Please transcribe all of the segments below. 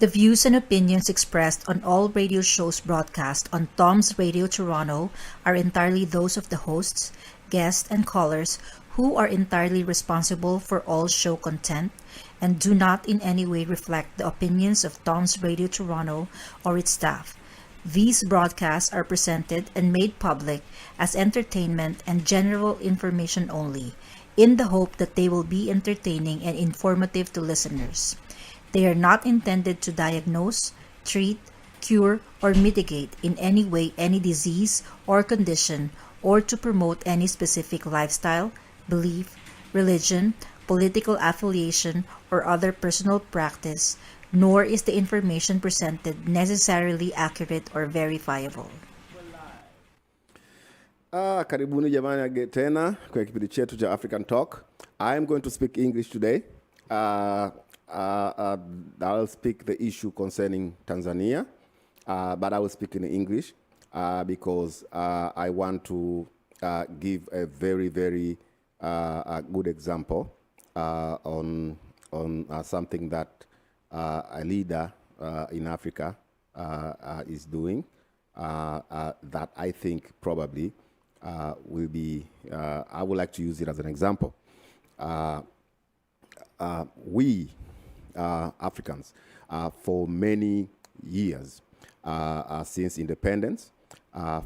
The views and opinions expressed on all radio shows broadcast on Tom's Radio Toronto are entirely those of the hosts, guests, and callers who are entirely responsible for all show content and do not in any way reflect the opinions of Tom's Radio Toronto or its staff. These broadcasts are presented and made public as entertainment and general information only, in the hope that they will be entertaining and informative to listeners. They are not intended to diagnose, treat, cure, or mitigate in any way any disease or condition or to promote any specific lifestyle, belief, religion, political affiliation, or other personal practice, nor is the information presented necessarily accurate or verifiable. Karibuni jamani tena kwa kipindi chetu cha African Talk. I am going to speak English today. I'll speak the issue concerning Tanzania, but I will speak in English because I want to give a very, very good example on something that a leader in Africa is doing that I think probably will be, I would like to use it as an example. We Africans, for many years since independence,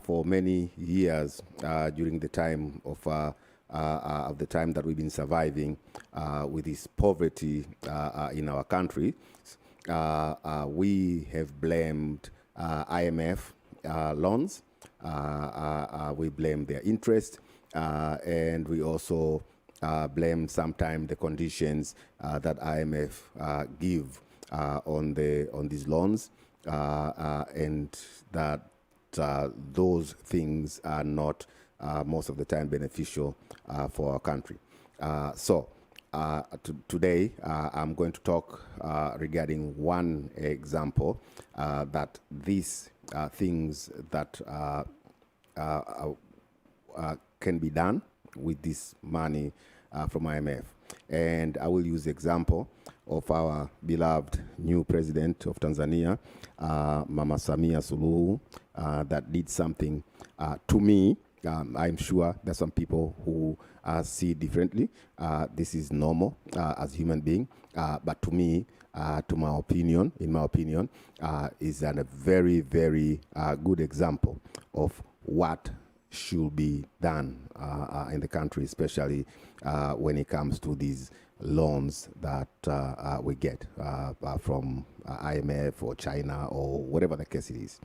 for many years during the time of the time that we've been surviving with this poverty in our country, we have blamed IMF loans. We blame their interest, and we also blame sometimes the conditions that IMF give on these loans, and that those things are not most of the time beneficial for our country. Today I'm going to talk regarding one example that these things that can be done with this money from IMF. And I will use the example of our beloved new president of Tanzania, Mama Samia Suluhu, that did something to me. I'm sure there's some people who see differently. This is normal as human being, but to me, in my opinion, is a very, very good example of what should be done in the country, especially when it comes to these loans that we get from IMF or China or whatever the case it is.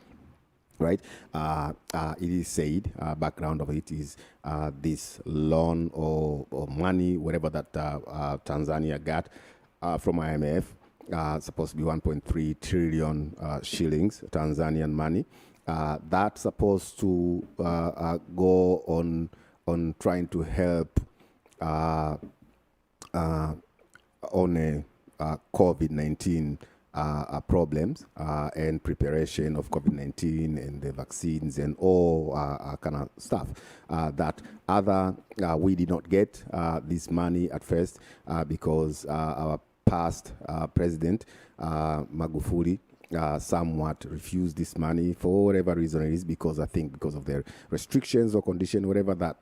Right? It is said, background of it is this loan or money, whatever that Tanzania got from IMF, supposed to be 1.3 trillion shillings, Tanzanian money. That's supposed to go on trying to help on COVID-19 problems and preparation of COVID-19 and the vaccines and all kind of stuff that we did not get this money at first because our past president Magufuli somewhat refused this money for whatever reason it is, because I think because of their restrictions or condition, whatever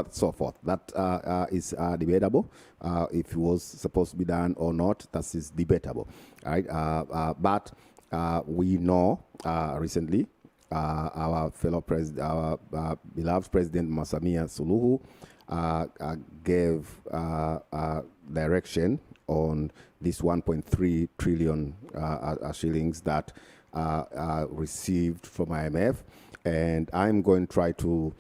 so forth. That is debatable. If it was supposed to be done or not, that is debatable. Right? But we know recently our fellow president, our beloved president Mama Samia Suluhu gave direction on this 1.3 trillion shillings that received from IMF, and I'm going to try to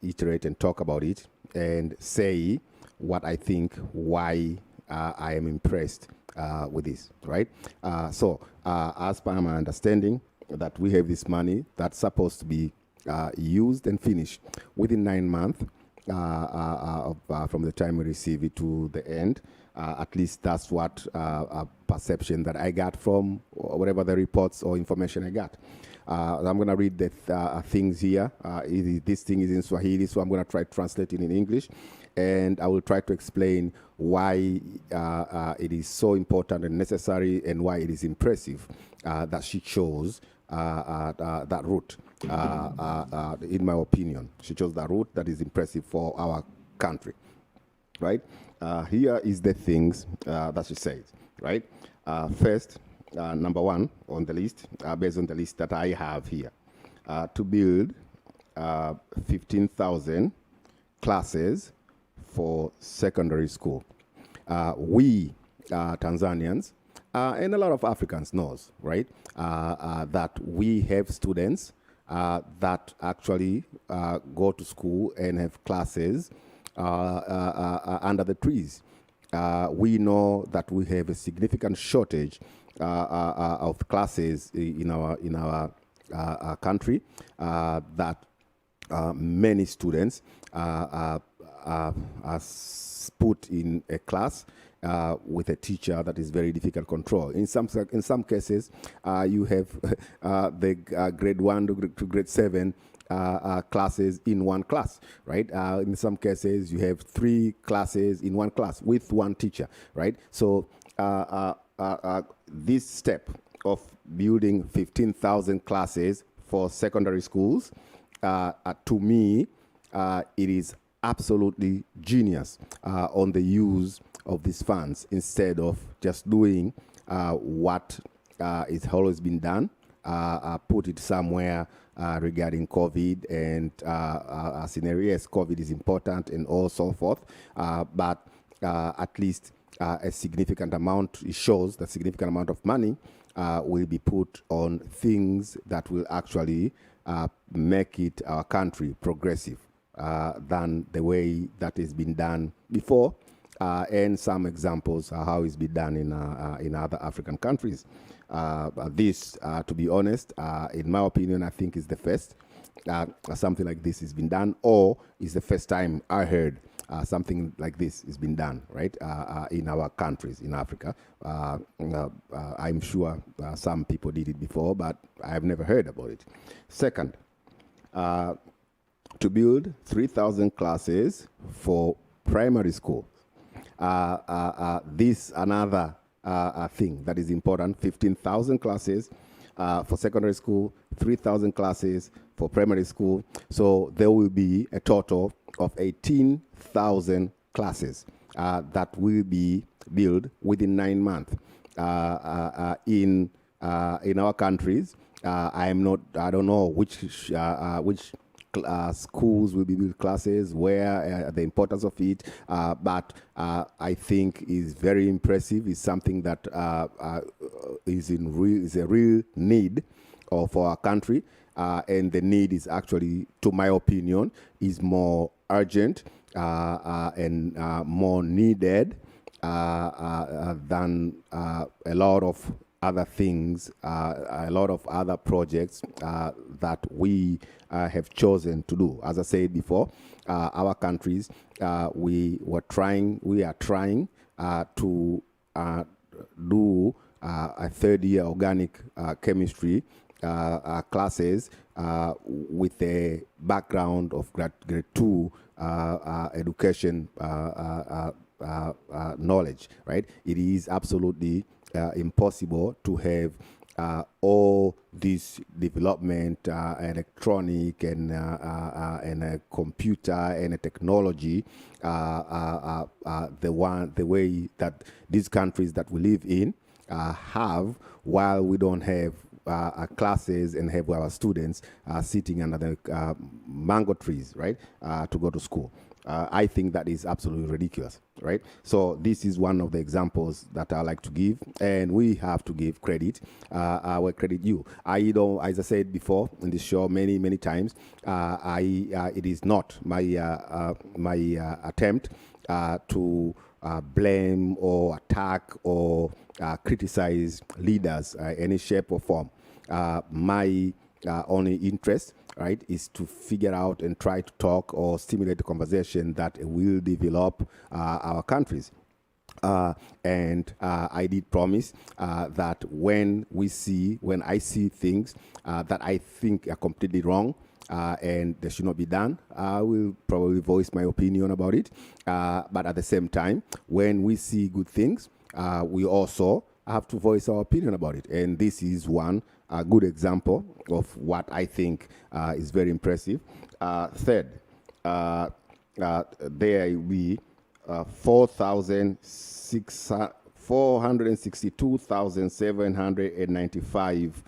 iterate and talk about it and say what I think, why I am impressed with this, right? As per my understanding, that we have this money that's supposed to be used and finished within 9 months from the time we receive it to the end. At least that's what perception that I got from whatever the reports or information I got. I'm going to read the things here. This thing is in Swahili, so I'm going to try to translate it in English. And I will try to explain why it is so important and necessary, and why it is impressive that she chose that route. In my opinion, she chose that route that is impressive for our country. Right? Here is the things that she says. Right? First, number one on the list, based on the list that I have here, to build 15,000 classes for secondary school. We Tanzanians and a lot of Africans knows, right, that we have students that actually go to school and have classes under the trees. We know that we have a significant shortage of classes in our country, that many students are put in a class with a teacher that is very difficult to control. In some cases, you have the grade 1 to grade 7 classes in one class, right? In some cases, you have 3 classes in one class with one teacher, right? So this step of building 15,000 classes for secondary schools, to me, it is absolutely genius on the use of these funds, instead of just doing what is always been done, put it somewhere regarding COVID and scenario. Yes, COVID is important and all so forth, but at least a significant amount, it shows that significant amount of money will be put on things that will actually make it our country progressive than the way that has been done before, and some examples of how it's been done in other African countries. This, to be honest, in my opinion, I think is the first something like this has been done, or is the first time I heard something like this has been done, right, in our countries in Africa. I'm sure some people did it before, but I've never heard about it. Second, to build 3,000 classes for primary school. This another thing that is important: 15,000 classes for secondary school, 3,000 classes for primary school. So there will be a total of 18,000 classes that will be built within 9 months. In our countries, I don't know which schools will be built classes, where the importance of it, but I think is very impressive. Is something that is a real need for our country, and the need is actually, to my opinion, is more urgent and more needed than a lot of other things, a lot of other projects that we have chosen to do. As I said before, our countries, we are trying to do a third-year organic chemistry classes with a background of grade 2 education knowledge, right? It is absolutely impossible to have all this development, electronic and a computer and a technology, the way that these countries that we live in have, while we don't have classes and have our students sitting under the mango trees, right, to go to school. I think that is absolutely ridiculous, right? So this is one of the examples that I like to give, and we have to give credit where credit due. I don't, as I said before in this show many times, it is not my my attempt to blame or attack or criticize leaders any shape or form. My only interest, right, is to figure out and try to talk or stimulate the conversation that will develop our countries. And I did promise that when I see things that I think are completely wrong and they should not be done, I will probably voice my opinion about it. But at the same time, when we see good things, we also have to voice our opinion about it. And this is one good example of what I think is very impressive. Third, there will be 462,795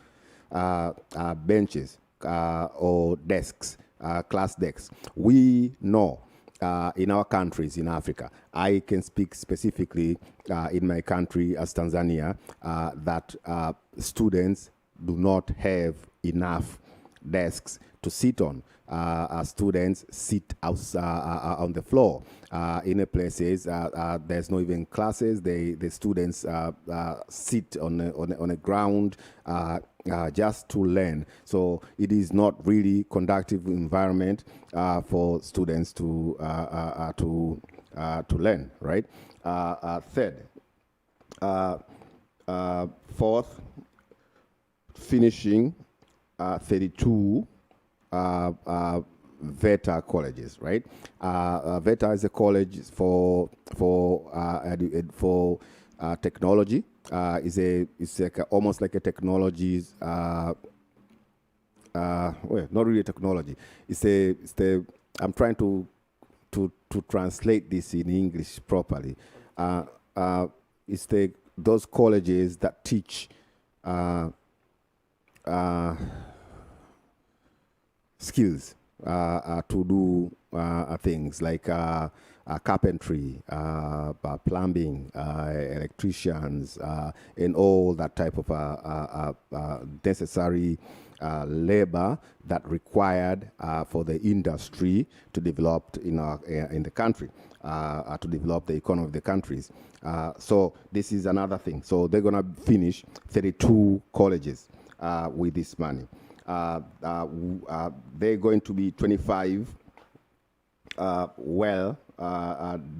benches or desks, class desks. We know in our countries in Africa, I can speak specifically in my country as Tanzania, that students do not have enough desks to sit on. Students sit on the floor. In places, there's no even classes. The students sit on the ground just to learn. So it is not really conducive environment for students to learn, right? Third, fourth, finishing 32 VETA colleges, right? VETA is a college for technology. It's like almost like a technology. Well, not really a technology. I'm trying to translate this in English properly. It's those colleges that teach skills to do things like carpentry, plumbing, electricians, and all that type of necessary labor that required for the industry to develop in the country, to develop the economy of the countries. So this is another thing. So they're going to finish 32 colleges with this money. They're going to be 25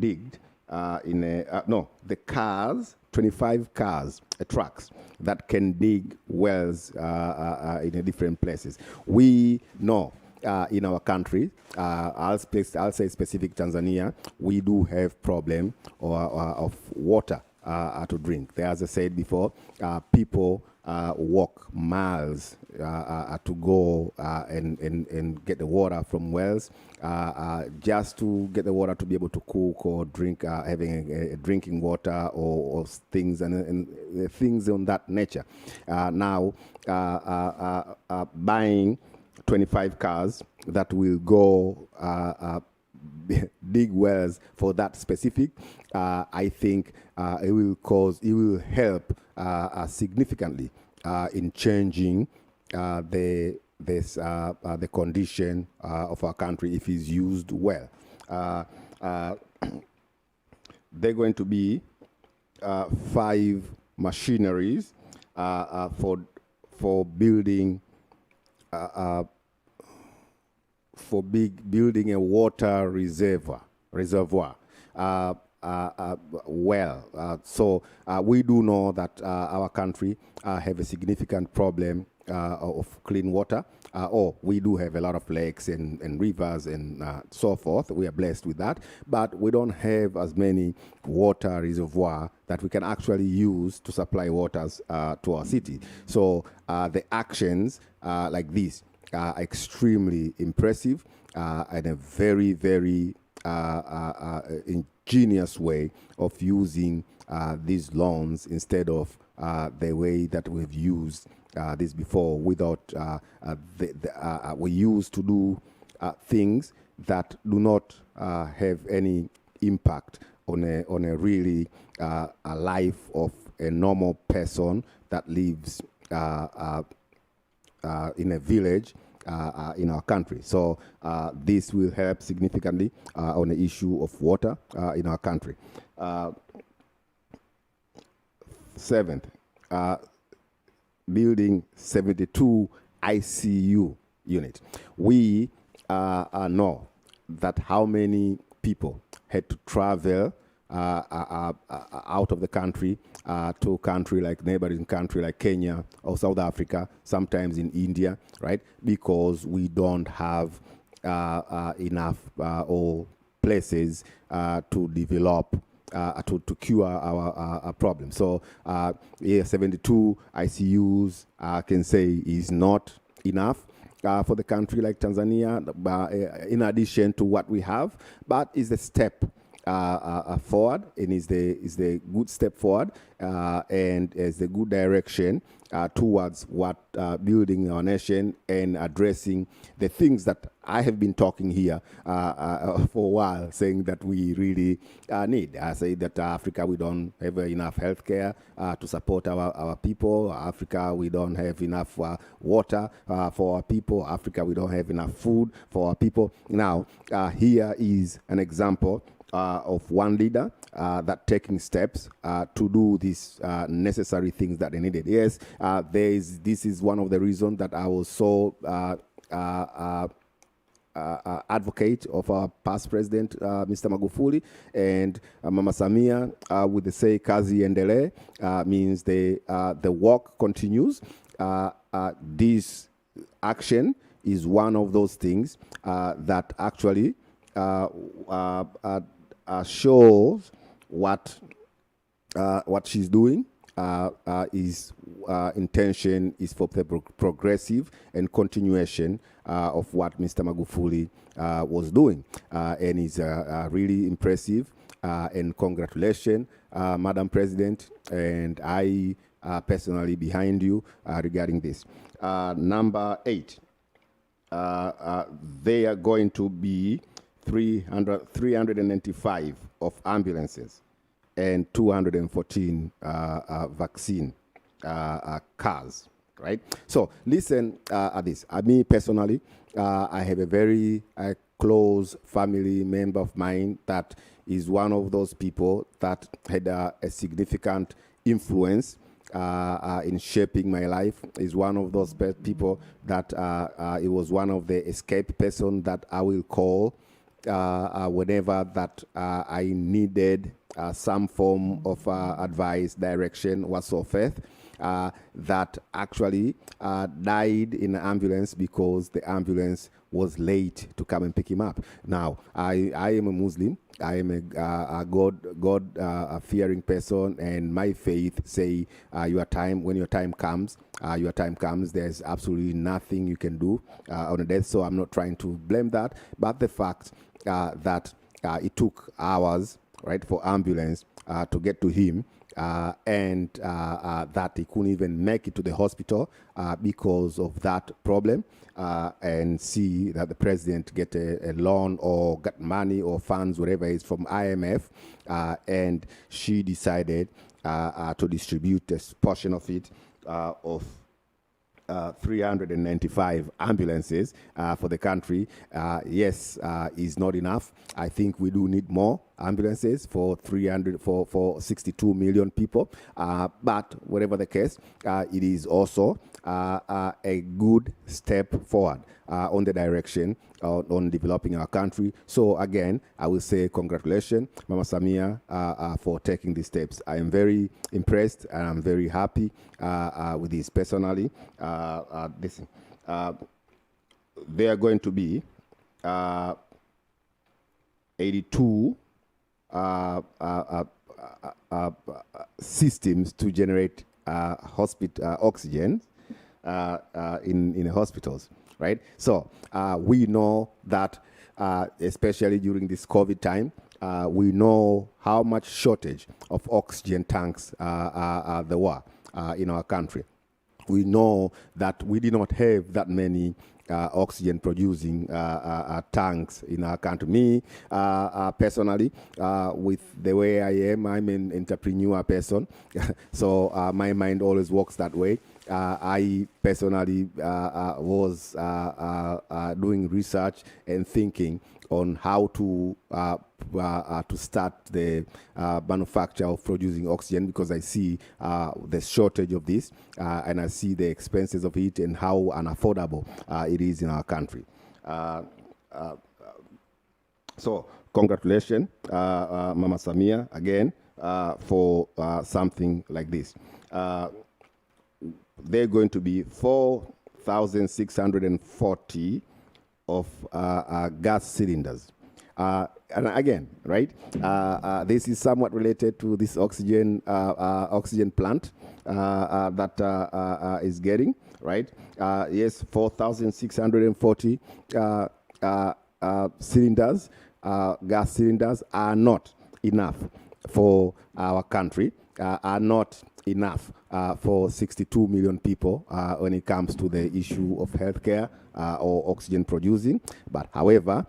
digged the cars, 25 cars, trucks that can dig wells in different places. We know in our country, I'll say specific Tanzania, we do have problem of water to drink. As I said before, people walk miles to go and get the water from wells, just to get the water to be able to cook or drink, having a drinking water or things and things on that nature. Now, buying 25 cars that will go dig wells for that specific, I think it will help significantly in changing the condition of our country if it's used well. They're going to be 5 machineries for building building a water reservoir. So we do know that our country have a significant problem of clean water. We do have a lot of lakes and rivers and so forth. We are blessed with that, but we don't have as many water reservoir that we can actually use to supply waters to our city. So the actions like this are extremely impressive and a very, very ingenious way of using these loans instead of the way that we've used this before. Without we used to do things that do not have any impact on a really a life of a normal person that lives in a village in our country. So this will help significantly on the issue of water in our country. Seventh, building 72 ICU units. We know that how many people had to travel out of the country to a country like neighboring country like Kenya or South Africa, sometimes in India, right? Because we don't have enough or places to develop to cure our problem. So, 72 ICUs, I can say, is not enough for the country like Tanzania, in addition to what we have, but is a step forward, and is the good step forward, and is the good direction towards what building our nation and addressing the things that I have been talking here for a while, saying that we really need. I say that Africa, we don't have enough healthcare to support our people. Africa, we don't have enough water for our people. Africa, we don't have enough food for our people. Now, here is an example of one leader that taking steps to do these necessary things that they needed. Yes, this is one of the reasons that I was so advocate of our past president, Mr. Magufuli, and Mama Samia, with the say kazi endele, means the work continues. This action is one of those things that actually shows what she's doing. Is intention is for the progressive and continuation of what Mr. Magufuli was doing, and is really impressive. And congratulations, Madam President, and I personally behind you regarding this. Number 8, they are going to be 395 of ambulances and 214 vaccine cars, right? So listen at this. Me personally, I have a very close family member of mine that is one of those people that had a significant influence in shaping my life. Is one of those people that it was one of the escape person that I will call whenever that I needed some form of advice, direction, whatsoever, that actually died in an ambulance because the ambulance was late to come and pick him up. Now, I am a Muslim. I am a God fearing person, and my faith say when your time comes, there's absolutely nothing you can do on a death. So I'm not trying to blame that, but the fact that it took hours, right, for ambulance to get to him, and that he couldn't even make it to the hospital because of that problem, and see that the president get a loan or got money or funds, whatever it is, from IMF, and she decided to distribute a portion of it of 395 ambulances for the country. Yes, is not enough. I think we do need more ambulances for 62 million people. But whatever the case, it is also a good step forward on the direction on developing our country. So again, I will say congratulations, Mama Samia, for taking these steps. I am very impressed and I'm very happy with this personally. There are going to be 82 systems to generate oxygen in hospitals, right? So we know that, especially during this COVID time, we know how much shortage of oxygen tanks there were in our country. We know that we did not have that many oxygen producing tanks in our country. Me, personally, with the way I am, I'm an entrepreneur person, so my mind always works that way. I personally was doing research and thinking on how to start the manufacture of producing oxygen, because I see the shortage of this, and I see the expenses of it and how unaffordable it is in our country. So congratulations, Mama Samia, again, for something like this. They're going to be 4,640 of gas cylinders. And again, right, this is somewhat related to this oxygen plant that is getting, right? Yes, 4,640 cylinders, gas cylinders are not enough for our country, are not enough for 62 million people when it comes to the issue of healthcare or oxygen producing. But however,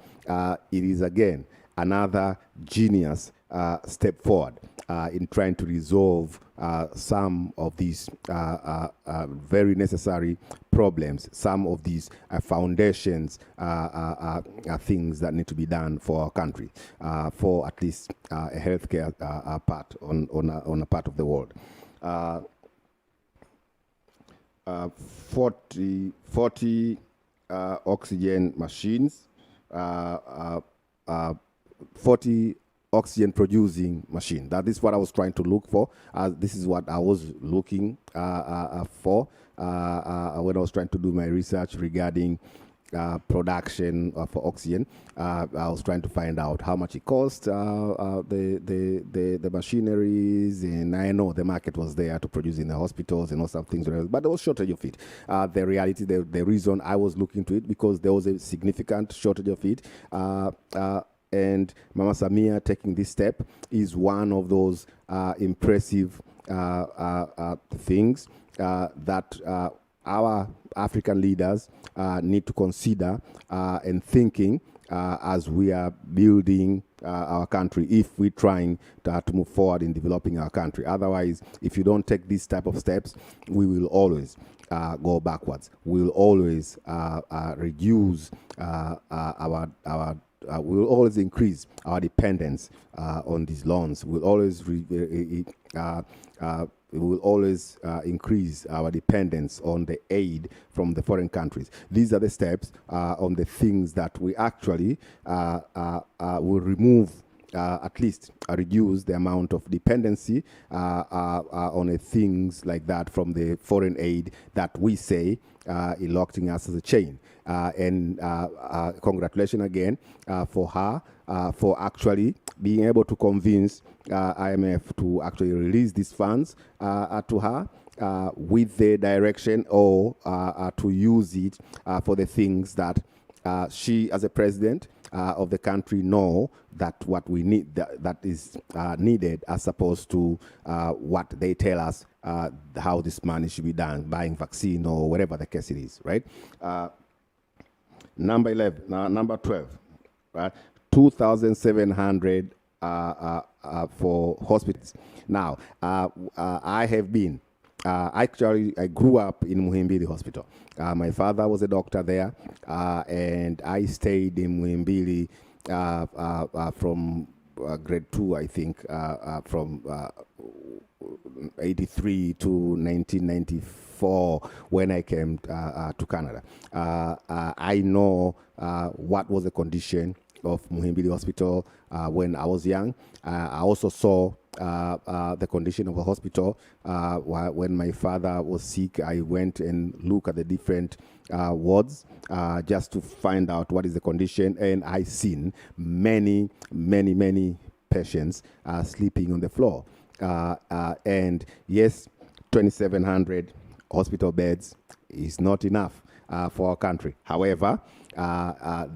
it is again another genius step forward in trying to resolve some of these very necessary problems, some of these foundations things that need to be done for our country, for at least a healthcare part on a part of the world. 40 oxygen machines, 40 oxygen producing machine. That is what I was trying to look for. This is what I was looking for when I was trying to do my research regarding production for oxygen. I was trying to find out how much it cost, the machineries, and I know the market was there to produce in the hospitals and all some things, but there was shortage of it. The reality, the reason I was looking to it, because there was a significant shortage of it. And Mama Samia taking this step is one of those impressive things that our African leaders need to consider and thinking as we are building our country, if we're trying to move forward in developing our country. Otherwise, if you don't take these type of steps, we will always go backwards. We will always reduce we will always increase our dependence on these loans. We'll always increase our dependence on the aid from the foreign countries. These are the steps on the things that we actually will remove, at least reduce the amount of dependency on things like that from the foreign aid that we say is locking us as a chain. And congratulations again for her for actually being able to convince IMF to actually release these funds to her with the direction or to use it for the things that she, as a president of the country, know that what we need, that is needed, as opposed to what they tell us how this money should be done, buying vaccine or whatever the case it is, right? Number 12, right? 2,700 for hospitals. Now, I have been, actually, I grew up in Muhimbili Hospital. My father was a doctor there, and I stayed in Muhimbili from grade 2, I think, from 83 to 1994 when I came to Canada. I know what was the condition of Muhimbili Hospital when I was young. I also saw the condition of the hospital when my father was sick. I went and looked at the different wards just to find out what is the condition, and I seen many patients sleeping on the floor. And yes, 2,700 hospital beds is not enough for our country. However,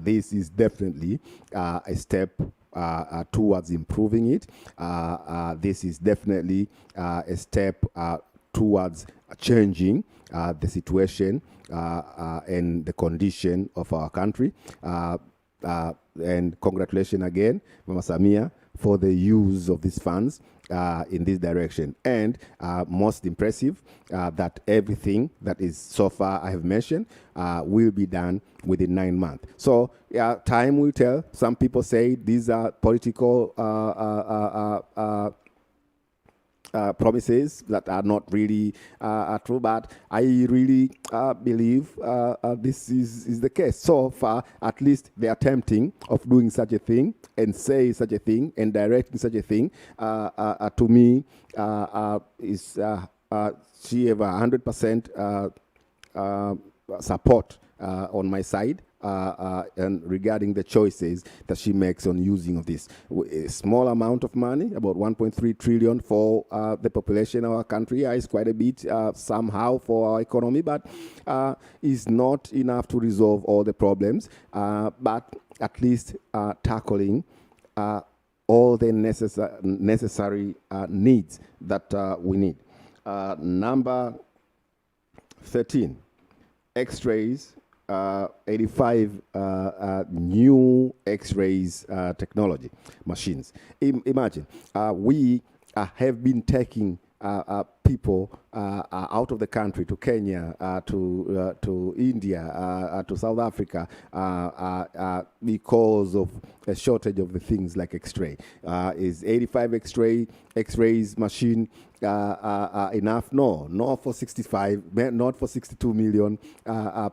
this is definitely a step towards improving it. This is definitely a step towards changing the situation and the condition of our country. And congratulations again, Mama Samia, for the use of these funds in this direction. And most impressive, that everything that is so far I have mentioned will be done within 9 months. So yeah, time will tell. Some people say these are political promises that are not really true, but I really believe this is the case. So far, at least the attempting of doing such a thing and say such a thing and directing such a thing to me is she have 100% support on my side. And regarding the choices that she makes on using of this a small amount of money, about 1.3 trillion for the population of our country, is quite a bit somehow for our economy, but is not enough to resolve all the problems. But at least tackling all the necessary needs that we need. Number 13, X-rays. 85 new X-rays technology machines. Imagine, we have been taking people out of the country to Kenya, to India, to South Africa, because of a shortage of the things like X-ray. Is 85 X-rays machine enough? No, not for 65, not for 62 million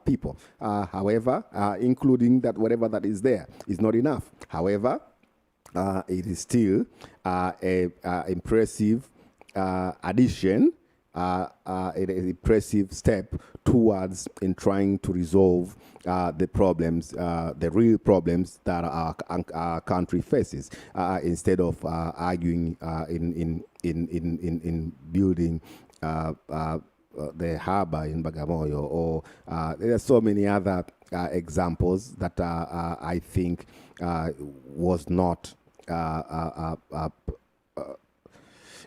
people. However, including that, whatever that is there is not enough. However, it is still a impressive addition, an impressive step towards in trying to resolve the problems, the real problems that our country faces, instead of arguing in building the harbor in Bagamoyo, or there are so many other examples that I think was not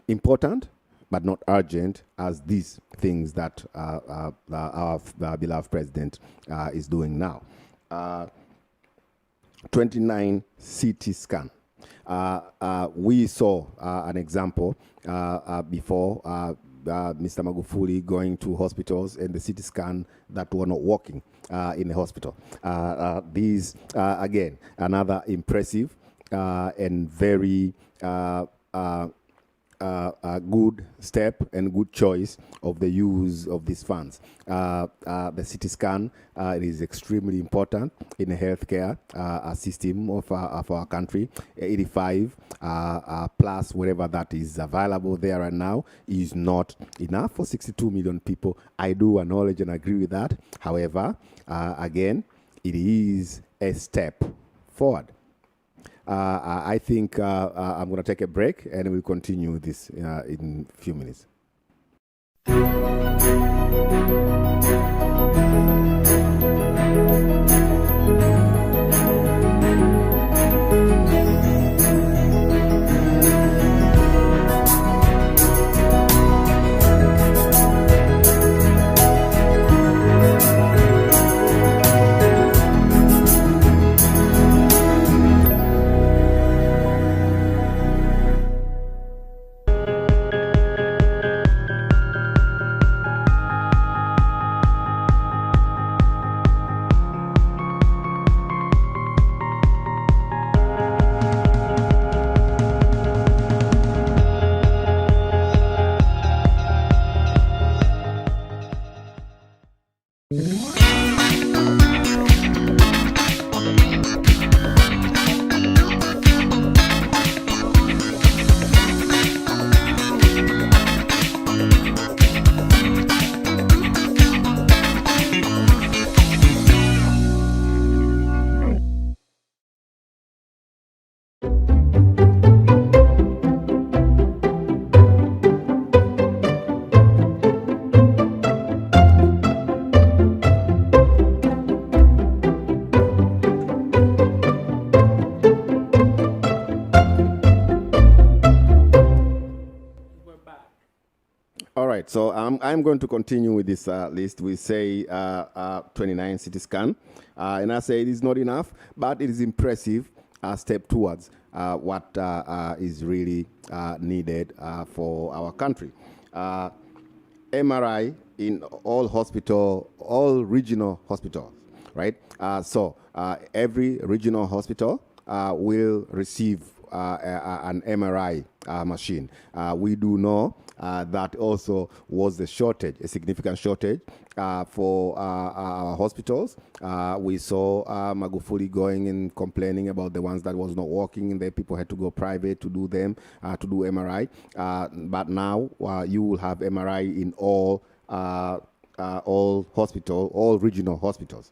important, but not urgent as these things that our beloved president is doing now. 29 CT scan. We saw an example before, Mr. Magufuli going to hospitals and the CT scan that were not working in the hospital. These, again, another impressive and very good step and good choice of the use of these funds. The CT scan it is extremely important in the healthcare system of our country. 85 plus whatever that is available there right now is not enough for 62 million people. I do acknowledge and agree with that. However, again, it is a step forward. I think I'm going to take a break and we'll continue this in a few minutes. So I'm going to continue with this list. We say 29 CT scan, and I say it is not enough, but it is impressive step towards what is really needed for our country. MRI in all regional hospitals, right? So every regional hospital will receive an MRI machine. We do know that also was a shortage, a significant shortage for our hospitals. We saw Magufuli going and complaining about the ones that was not working, and the people had to go private to do them, to do MRI. But now you will have MRI in all hospital, all regional hospitals.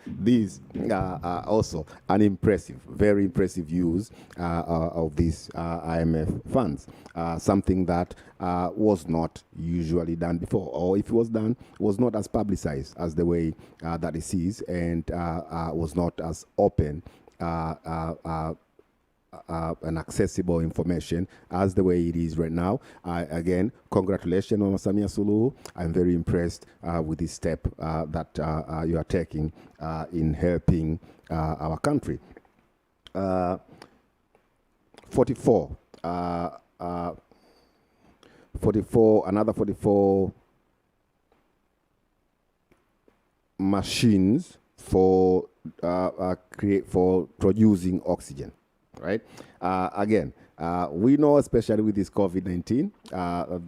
These are also an impressive, very impressive use of these IMF funds, something that was not usually done before, or if it was done, was not as publicized as the way that it is, and was not as open and accessible information as the way it is right now. Again, congratulations, Mama Samia Suluhu. I'm very impressed with this step that you are taking in helping our country. 44, another 44 machines for producing oxygen. Right? Again, we know, especially with this COVID-19,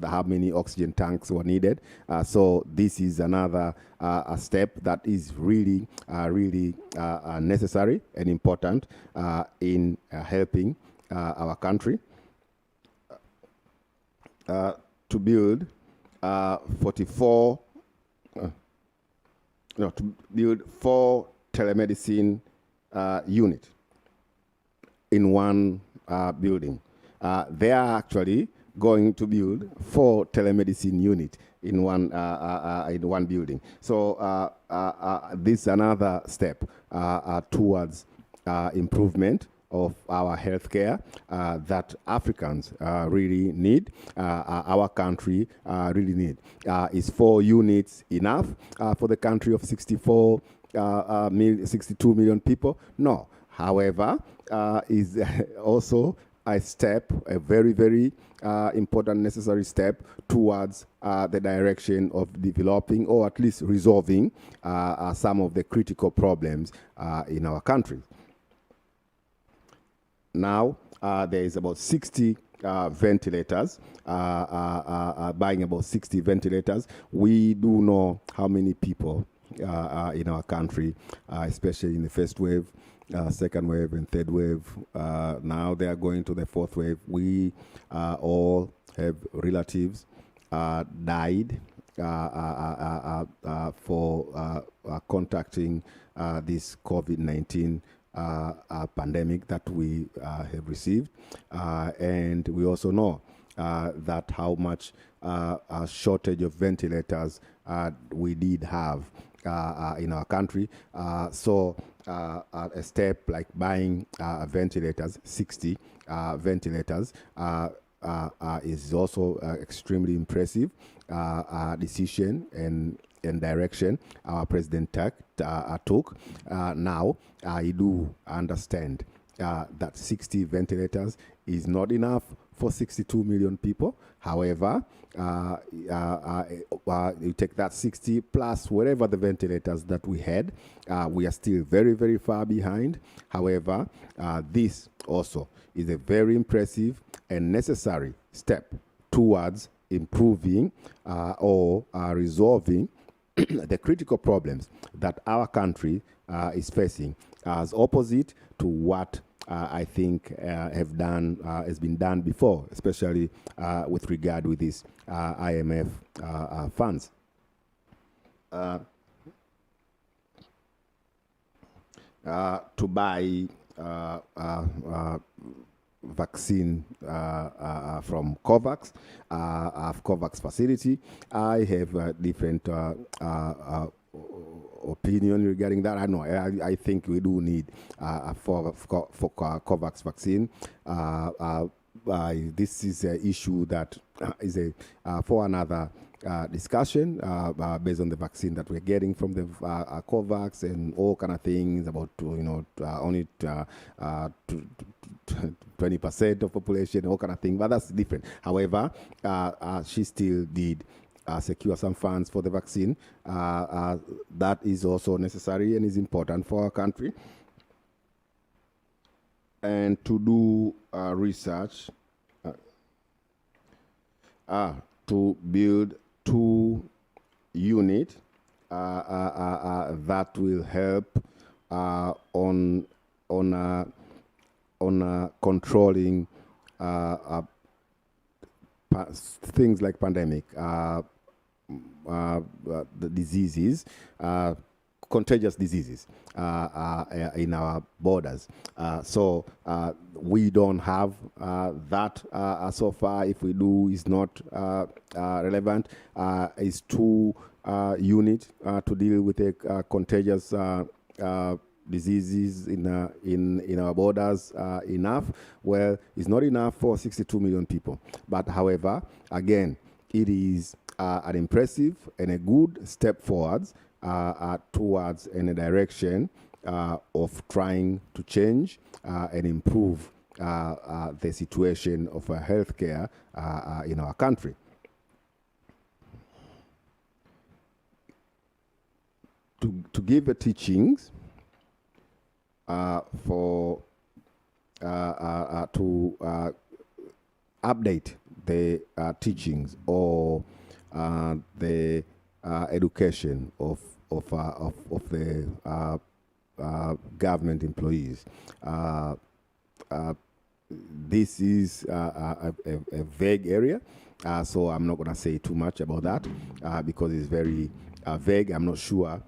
how many oxygen tanks were needed. So this is another a step that is really necessary and important in helping our country to build 4 telemedicine units in one building. They are actually going to build 4 telemedicine units in one building. So this is another step towards improvement of our healthcare that Africans really need, our country really need. Is 4 units enough for the country of 62 million people? No. However, is also a step, a very important, necessary step towards the direction of developing, or at least resolving, some of the critical problems in our country. Now, there is about 60 ventilators, buying about 60 ventilators. We do know how many people in our country, especially in the first wave, second wave and third wave. Now they are going to the fourth wave. We all have relatives died for contacting this COVID-19 pandemic that we have received. And we also know that how much a shortage of ventilators we did have in our country. So a step like buying ventilators, 60 ventilators, is also extremely impressive decision and direction our president took. Now, I do understand that 60 ventilators is not enough for 62 million people. However, you take that 60 plus whatever the ventilators that we had, we are still very far behind. However, this also is a very impressive and necessary step towards improving or resolving the critical problems that our country is facing, as opposite to what I think has been done before, especially with regard with these IMF funds. To buy vaccine from COVAX, COVAX facility. I have a different opinion regarding that. I know. I think we do need for COVAX vaccine. This is an issue that is for another discussion based on the vaccine that we're getting from the COVAX and all kind of things about only 20% of population, all kind of thing, but that's different. However, she still did secure some funds for the vaccine. That is also necessary and is important for our country. and to do research to build two unit that will help on controlling things like pandemic, the diseases, contagious diseases in our borders. So we don't have that so far. If we do, it's not relevant. It's two unit to deal with the contagious diseases in our borders enough? Well, it's not enough for 62 million people. But however, again, it is an impressive and a good step forwards towards in a direction of trying to change and improve the situation of healthcare in our country. To give the teachings to update the teachings or the education of the government employees. This is a vague area, so I'm not going to say too much about that because it's very vague. I'm not sure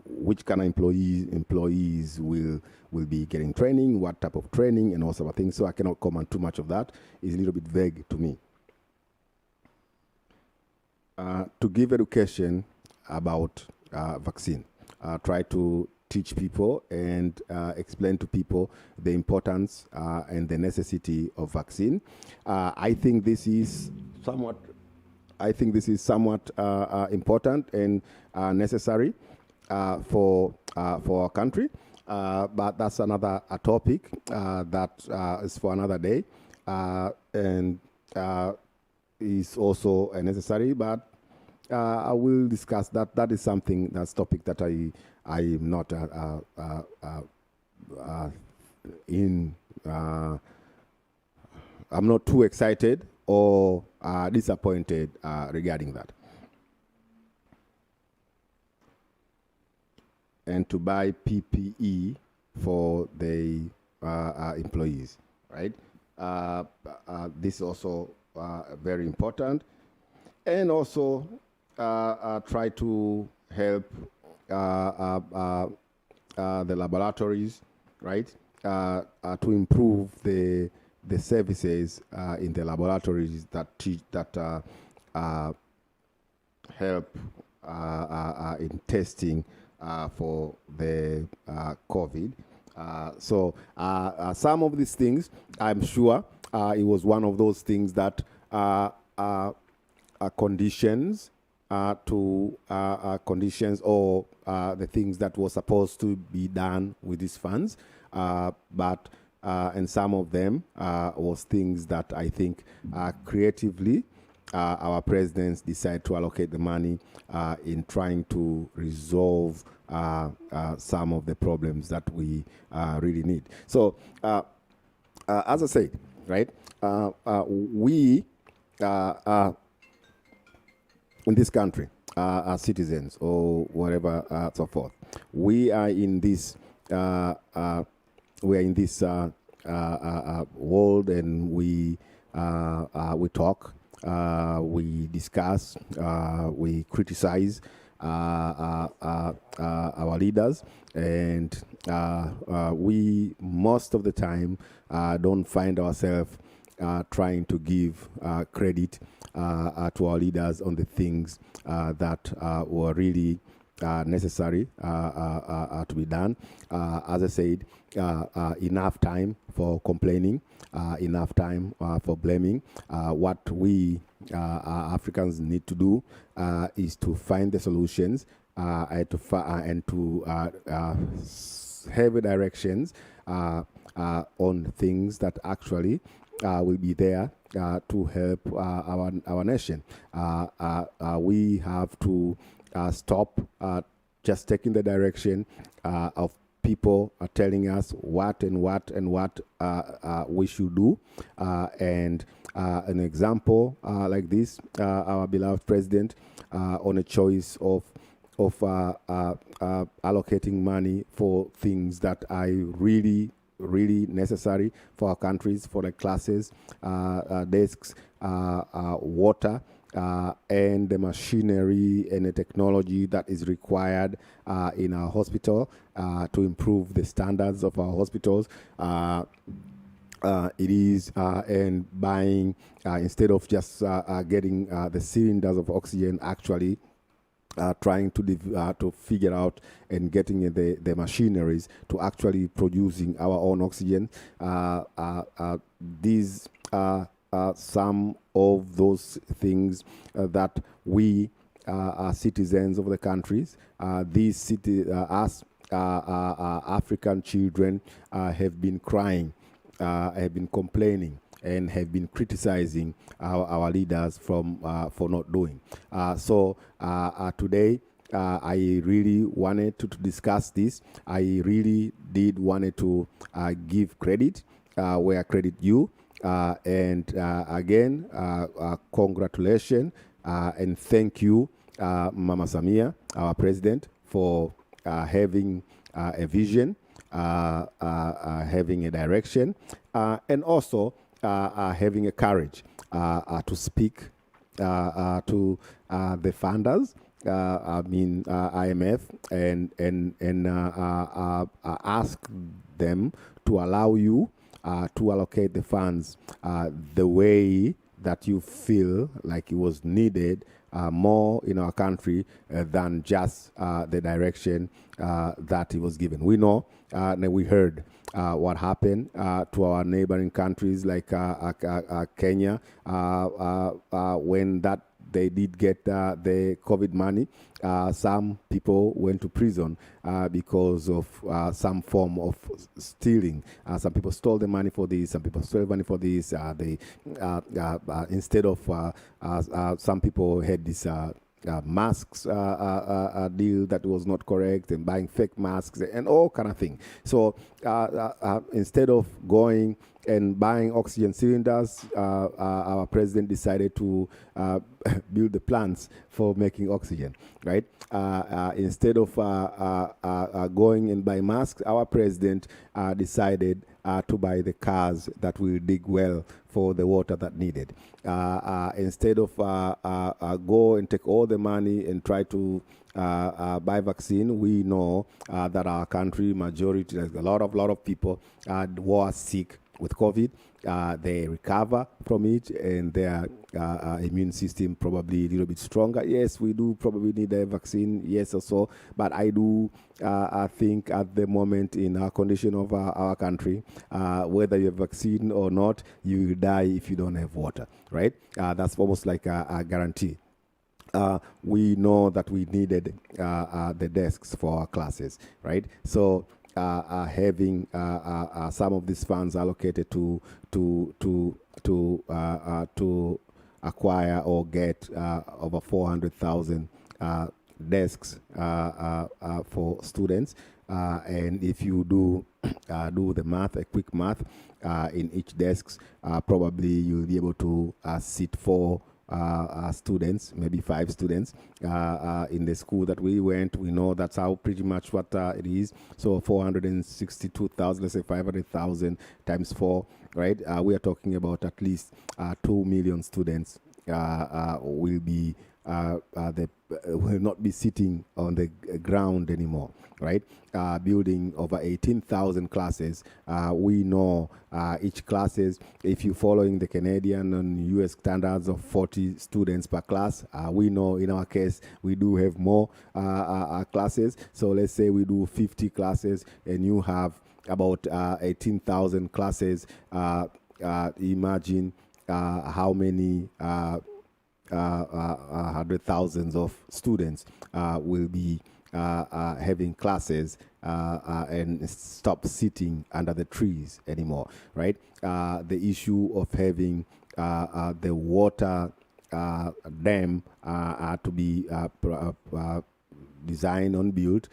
which kind of employees will be getting training, what type of training, and all sort of things. So I cannot comment too much of that. It's a little bit vague to me. To give education about vaccine, try to teach people and explain to people the importance and the necessity of vaccine. I think this is somewhat important and necessary for our country. But that's another topic that is for another day, and is also necessary. But I will discuss that. That is something, that's topic that I am not in. I'm not too excited or disappointed regarding that. And to buy PPE for the employees, right? This is also very important. And also try to help the laboratories, right? To improve the services in the laboratories that help in testing for the COVID. So some of these things, I'm sure it was one of those things that conditions to conditions or the things that were supposed to be done with these funds. But and some of them was things that I think creatively our presidents decide to allocate the money in trying to resolve some of the problems that we really need. So, as I said, right, we in this country, as citizens or whatever, so forth, we are in this world, and we talk, we discuss, we criticize our leaders, and we most of the time don't find ourselves trying to give credit to our leaders on the things that were really necessary to be done. As I said, enough time for complaining, enough time for blaming. What we Africans need to do is to find the solutions and to have directions on things that actually will be there to help our nation. We have to stop just taking the direction of people are telling us what and what and what we should do. And an example like this, our beloved president on a choice of allocating money for things that are really necessary for our countries, for the classes, desks, water, and the machinery and the technology that is required in our hospital to improve the standards of our hospitals. It is and buying instead of just getting the cylinders of oxygen, actually trying to figure out and getting the machineries to actually producing our own oxygen. These are some of those things that we are citizens of the countries. Us African children have been crying, have been complaining, and have been criticizing our leaders for not doing. So today, I really wanted to discuss this. I really did wanted to give credit where credit due. And again, congratulations and thank you, Mama Samia, our president, for having a vision, having a direction, and also having a courage to speak to the funders, IMF, and ask them to allow you to allocate the funds the way that you feel like it was needed more in our country than just the direction that it was given. We know and we heard what happened to our neighboring countries like Kenya when that they did get the COVID money. Some people went to prison because of some form of stealing. Some people stole the money for this. Some people stole money for this. Instead of some people had this masks deal that was not correct, and buying fake masks and all kind of thing. So instead of going and buying oxygen cylinders, our president decided to build the plants for making oxygen, right? Instead of going and buy masks, our president decided to buy the cars that will dig well for the water that needed. Instead of go and take all the money and try to buy vaccine, we know that our country majority, like a lot of people were sick with COVID. They recover from it, and their immune system probably a little bit stronger. Yes, we do probably need a vaccine, yes or so, but I think at the moment in our condition of our country, whether you have vaccine or not, you will die if you don't have water, right? That's almost like a guarantee. We know that we needed the desks for our classes, right? So having some of these funds allocated to acquire or get over 400,000 desks for students, and if you do the math, a quick math, in each desks, probably you'll be able to sit for students, maybe 5 students in the school that we went. We know that's how pretty much what it is. So 462,000, let's say 500,000 times 4, right? We are talking about at least 2 million students will be will not be sitting on the ground anymore, right? Building over 18,000 classes. We know each classes, if you're following the Canadian and US standards of 40 students per class, we know in our case we do have more classes. So let's say we do 50 classes and you have about 18,000 classes. Imagine how many hundred thousands of students will be having classes and stop sitting under the trees anymore, right? The issue of having the water dam to be design, unbuilt.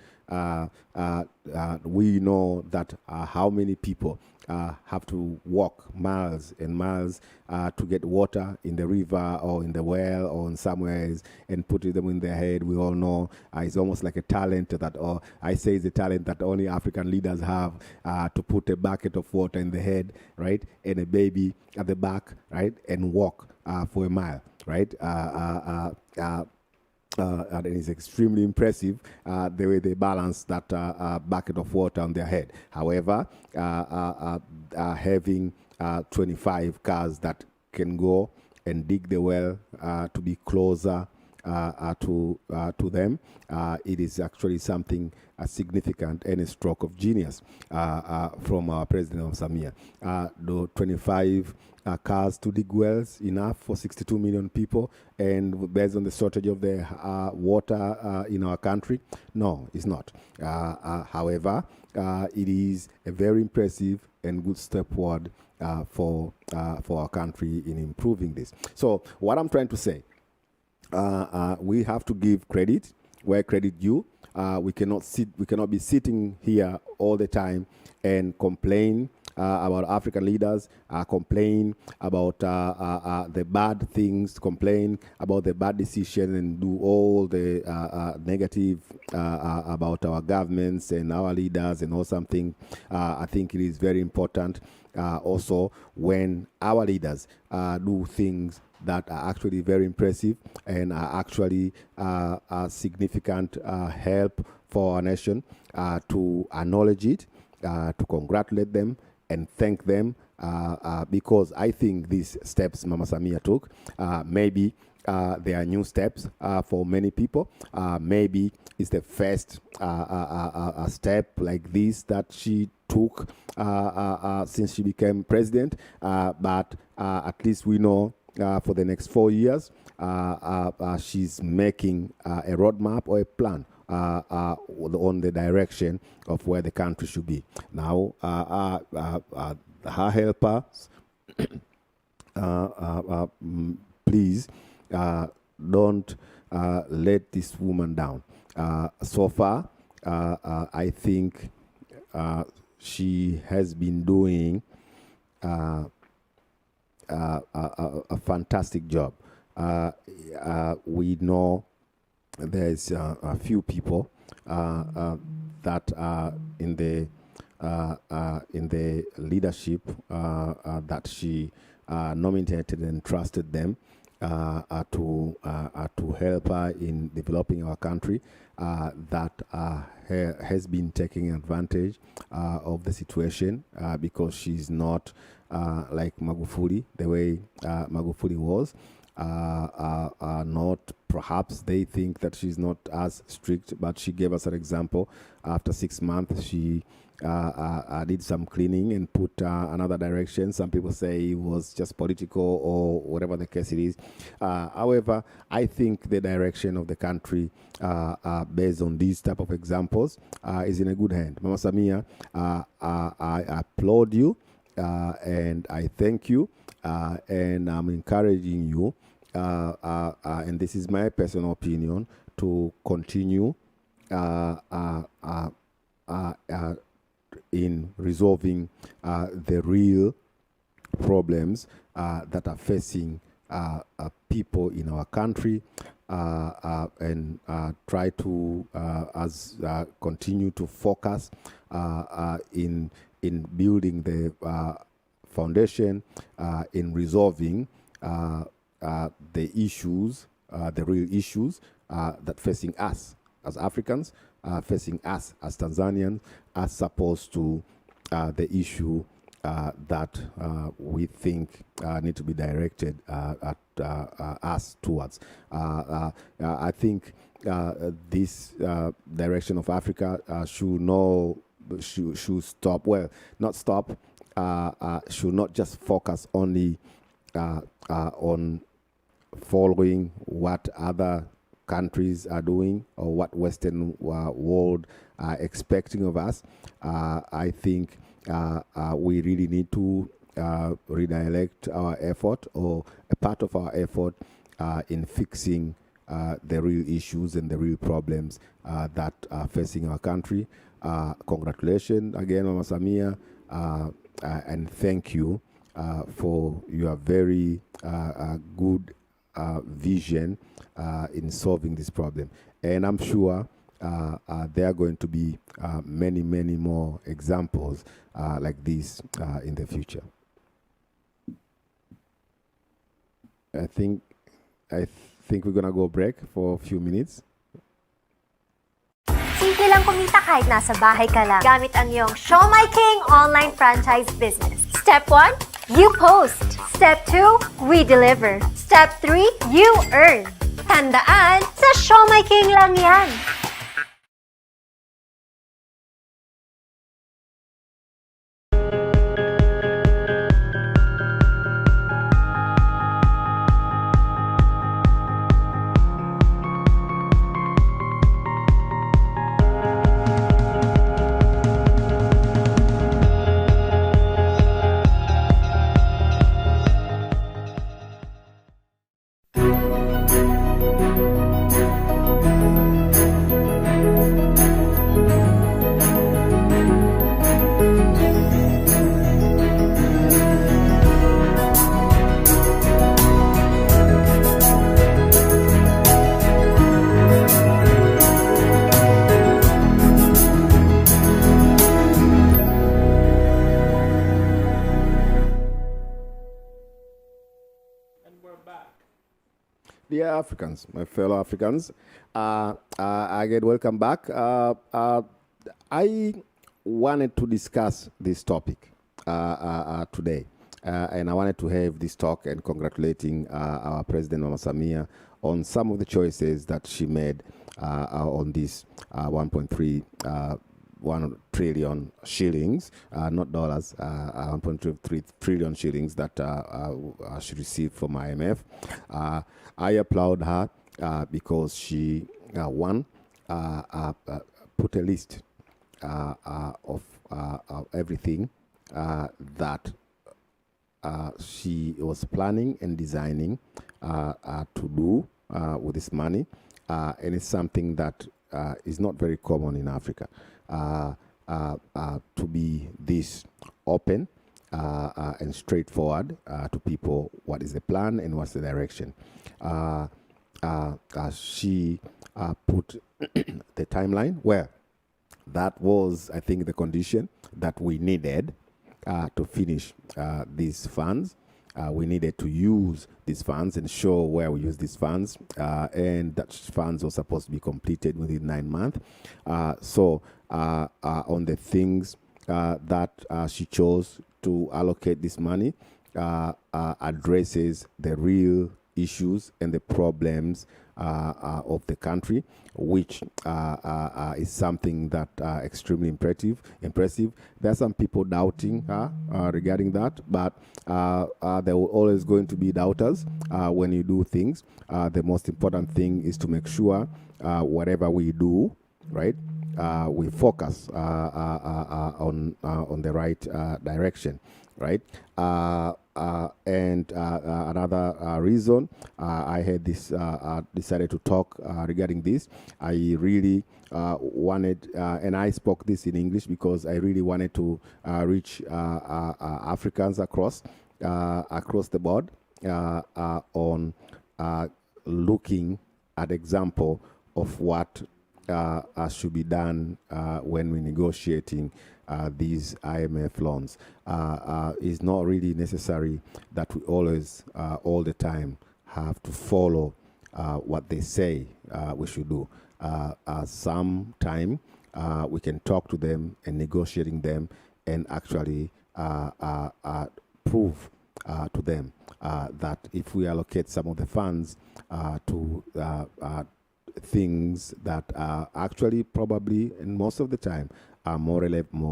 We know that how many people have to walk miles and miles to get water in the river or in the well or in somewhere else and put them in their head. We all know it's almost like a talent that, or I say it's a talent that only African leaders have, to put a bucket of water in the head, right, and a baby at the back, right, and walk for a mile, right. And it's extremely impressive the way they balance that bucket of water on their head. However, having 25 cars that can go and dig the well to be closer to them, it is actually something significant and a stroke of genius from our President of Samia. The 25 cars to dig wells enough for 62 million people, and based on the shortage of the water in our country? No, it's not. However, it is a very impressive and good step forward for our country in improving this. So what I'm trying to say, we have to give credit where credit due. We cannot be sitting here all the time and complain about African leaders, complain about the bad things, complain about the bad decisions, and do all the negative about our governments and our leaders and all something. I think it is very important also when our leaders do things that are actually very impressive and are actually a significant help for our nation, to acknowledge it, to congratulate them and thank them, because I think these steps Mama Samia took, maybe they are new steps for many people. Maybe it's the first step like this that she took since she became president, but at least we know for the next 4 years, she's making a roadmap or a plan on the direction of where the country should be. Now, her helpers, please don't let this woman down. So far, I think she has been doing a fantastic job. We know there's a few people that are in the leadership that she nominated and trusted them to help her in developing our country, that has been taking advantage of the situation because she's not like Magufuli, the way Magufuli was. Not perhaps they think that she's not as strict, but she gave us an example. After 6 months, she did some cleaning and put another direction. Some people say it was just political or whatever the case it is. However, I think the direction of the country, based on these type of examples, is in a good hand. Mama Samia, I applaud you and I thank you, and I'm encouraging you, and this is my personal opinion, to continue in resolving the real problems that are facing people in our country, and try to continue to focus in building the foundation, in resolving the issues, the real issues that facing us as Africans, facing us as Tanzanians, as opposed to the issue that we think need to be directed at us towards. I think this direction of Africa should stop. Well, not stop. Should not just focus only on following what other countries are doing or what Western world are expecting of us. I think we really need to redirect our effort, or a part of our effort, in fixing the real issues and the real problems that are facing our country. Congratulations again, Mama Samia, and thank you for your very good vision in solving this problem. And I'm sure there are going to be many, many more examples like this in the future. I think we're gonna go break for a few minutes. Simple lang kumita kahit nasa bahay ka lang gamit ang iyong Show My King online franchise business. Step 1, you post. Step 2, we deliver. Step 3, you earn. Tandaan, sa Show My King lang yan. Dear Africans, my fellow Africans, again, welcome back. I wanted to discuss this topic today, and I wanted to have this talk and congratulating our President Mama Samia on some of the choices that she made on this 1 trillion shillings, not dollars, 1.3 trillion shillings that she received from IMF. I applaud her because she, one, put a list of everything that she was planning and designing to do with this money. And it's something that is not very common in Africa. To be this open and straightforward to people, what is the plan and what's the direction. She put the timeline where that was, I think, the condition that we needed to finish these funds. We needed to use these funds and show where we use these funds, and that funds were supposed to be completed within 9 months. So on the things that she chose to allocate this money addresses the real issues and the problems of the country, which is something that extremely impressive. There are some people doubting regarding that, but there will always going to be doubters when you do things. The most important thing is to make sure whatever we do, right, we focus on the right direction, right? And another reason I had this decided to talk regarding this. I really wanted, and I spoke this in English because I really wanted to reach Africans across the board on looking at example of what should be done when we're negotiating these IMF loans. It's not really necessary that we always, all the time, have to follow what they say we should do. Sometime we can talk to them and negotiating them and actually prove to them that if we allocate some of the funds to things that are actually probably, and most of the time, are more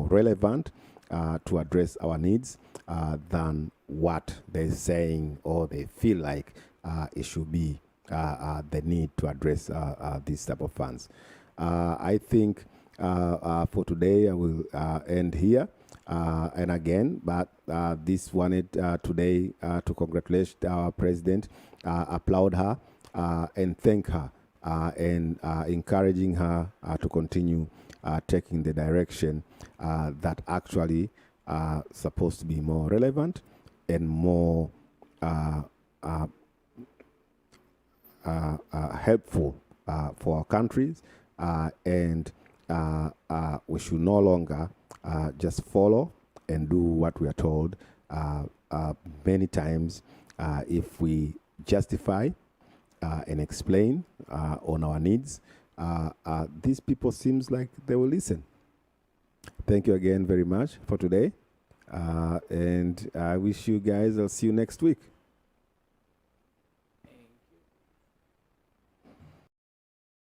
relevant to address our needs than what they're saying or they feel like it should be the need to address these type of funds. I think for today I will end here. And again, but this wanted today to congratulate our president, applaud her and thank her and encouraging her to continue taking the direction that actually supposed to be more relevant and more helpful for our countries, and we should no longer just follow and do what we are told. Many times, if we justify and explain on our needs, these people seems like they will listen. Thank you again very much for today, and I wish you guys, I'll see you next week.